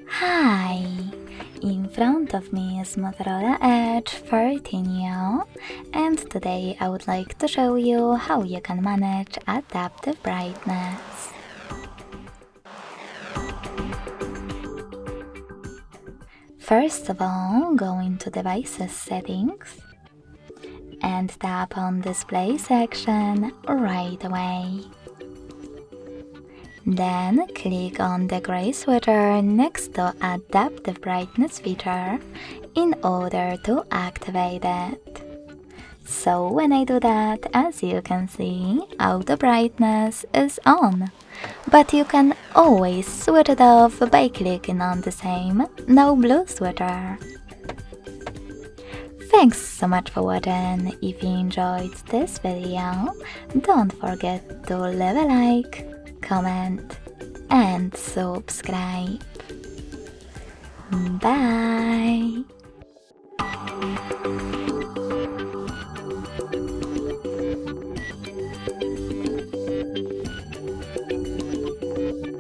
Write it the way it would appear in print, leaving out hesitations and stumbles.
Hi! In front of me is Motorola Edge 13 Neo, and today I would like to show you how you can manage adaptive brightness. First of all, go into Devices Settings and tap on Display section right away. Then click on the gray switcher next to Adaptive Brightness feature in order to activate it. So when I do that, as you can see, auto brightness is on. But you can always switch it off by clicking on the same No Blue switcher. Thanks so much for watching. If you enjoyed this video, don't forget to leave a like, comment and subscribe. Bye!